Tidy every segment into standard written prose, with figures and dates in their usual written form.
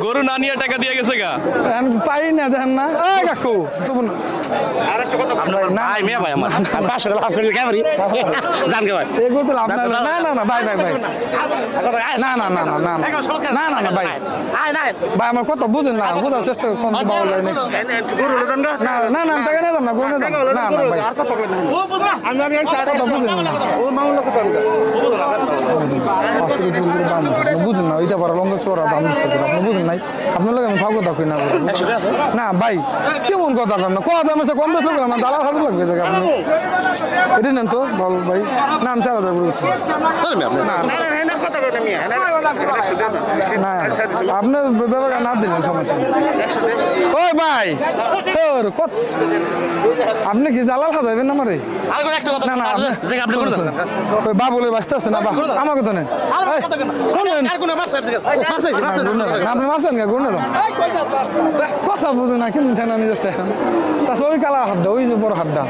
গরু না নিয়ে টাকা দিয়ে গেছে গা আমি পারি না দেখেন না কাকু ভাই আমার কথা বুঝেন না বোঝার চেষ্টা করুন না না টাকা নিয়ে না গরু নিয়ে না না ভাই বুঝুন না ওইটা পারা লঙ্কা চোরা দাম দিচ্ছে আপনি বুঝুন নাই আপনার লোক আমি ভাগ্য দেখি না না ভাই কেমন কথা কম না কথা দাম কম বেশি করলাম না দালাল হাজার লাগবে আপনি এটা নেন তো বল ভাই নাম 4000 বলছি না আপনার ব্যাপারটা না দিলেন সমস্যা ওই ভাই তোর আপনি কি দালাল হাজাবেন আমারে না না ওই বাবুলে বাঁচতে আছে না আমার কথা নেন আপনি মাসেন গুনে দাম কথা বুঝুন না কেমন ঠেনা নিজের ঠেন ওই কালা হাড্ডা ওই যে বড় হাড্ডা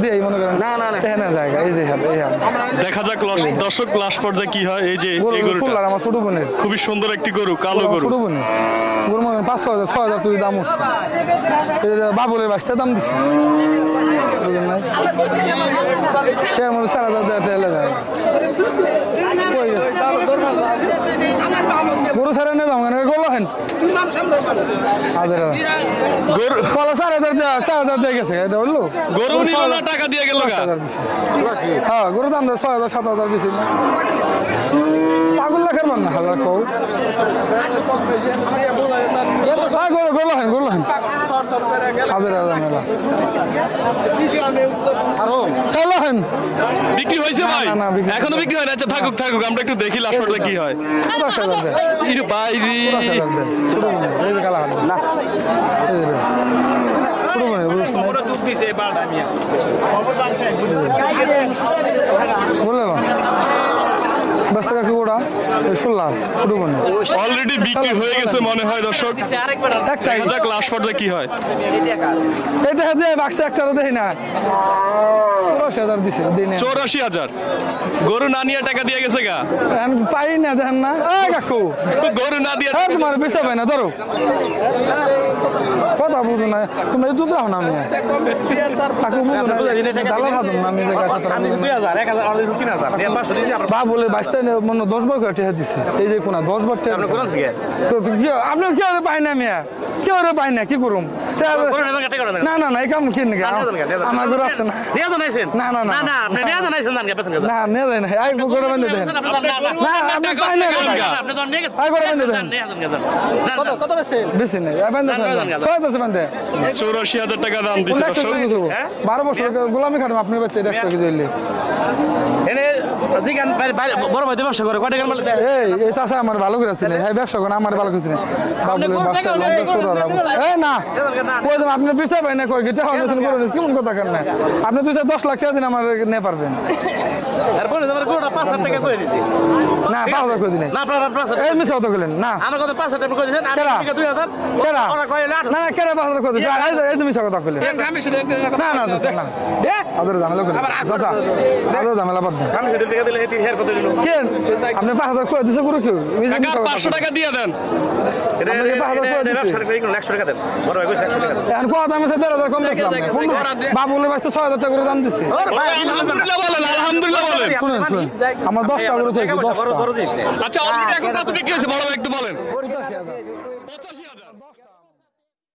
দিয়ে মনে করেন ঠেনা জায়গা এই যে দেখা যাক দর্শক লাস্ট পর্যায়ে কি হয় এই যে আমার ছোট বোনের খুবই সুন্দর একটি গরু কালো গরু ছোট বোনের গরু মানে 5,000 6,000 তুই দাম উঠছে বাবুলের বাঁচতে দাম দিচ্ছে মধ্যে 4,000 যায় গরু ছাড়া নিয়ে যাবো গরু হেন গরু 4,000 দিয়ে গেছে এটা বললো গরু টাকা দিয়ে গেল হ্যাঁ গরু দাম 6,000 7,000 বেশি পাগল লাখের মান না হালার কৌ গরু হেন বিক্রি হয়েছে ভাই এখনো বিক্রি হয় না আচ্ছা থাকুক আমরা একটু দেখি লাস্ট পর্যায়ে কি হয় অলরেডি বিক্রি হয়ে গেছে মনে হয় দর্শক লাস্ট পর্যায়ে কি হয় এটা বাক্সে একটা দেখি না 84,000 গরু না নিয়ে টাকা দিয়ে গেছে গা আমি পারি না দেখেন না কাকু গরু না দিয়ে তোমার বেচতে পাই না ধরো কথা বুঝো না তুমি দুধ রাখো না আমি বলে বাঁচতে মনে 10 বার করে টেহা দিচ্ছে এই যে কোনা 10 বার আপনার কি পাই না আমি কেউ পাই না কি করুম না না না এই কাম কি আমার গরু আছে না না না না না আপনি নিয়ে জানাইছেন জানকে পেছন না নিয়ে যাই না আই গরু বান্ধে দেন না আপনি পাই না আপনি তো নিয়ে গেছেন আই গরু বান্ধে দেন কত বেশি নেই আই বান্ধে কত বেশি বান্ধে 84,000 টাকা দাম দিছে দর্শক 12 বছর গোলামি খাটাম আপনি বাচ্চা 100 কেজি হইলে এনে জিগান বড় ভাই ব্যবসা করে কত টাকা বলে এই চাচা আমার ভালো করে আছে এই ব্যবসা করে আমার ভালো কিছু নেই বাবুলের বাচ্চা এই না কই আপনি বিচার পাই না কই গিটা হন করে কেমন কথা কেন না আপনি 10 লাখ টাকা দিন আমার নে পারবেন তারপরে আমার গোটা 5,000 টাকা করে দিছি না 5,000 করে দিলেন না আপনার 5,000 এই মিছা কথা কইলেন না আমার কত 5,000 টাকা করে দিবেন আমি টাকা 2,000 কেরা ওরা কইলে 8 না না কেরা 5,000 করে দিছেন এই তুমি মিছা কথা কইলেন না না না দে আদর ঝামেলা করে দাদা আদর ঝামেলা বাদ দেন আমি সেটা টাকা দিলে এটি হেয়ার কত দিল কেন আপনি 5,000 করে দিছে গুরু কেউ টাকা 500 টাকা দিয়ে দেন এটা 5,000 করে ব্যবসা করে 100 টাকা দেন বড় ভাই কইছে 100 টাকা দেন এখন কত দামে 1,000 কম দিলাম বাবুলের বাচ্চা 6,000 টাকা করে দাম দিছে আলহামদুলিল্লাহ বলেন আলহামদুলিল্লাহ বলেন শুনুন আমার 10 টাকা করে চাইছি 10 বড় জিনিস আচ্ছা অলরেডি এখন কত বিক্রি হয়েছে বড় ভাই একটু বলেন 85,000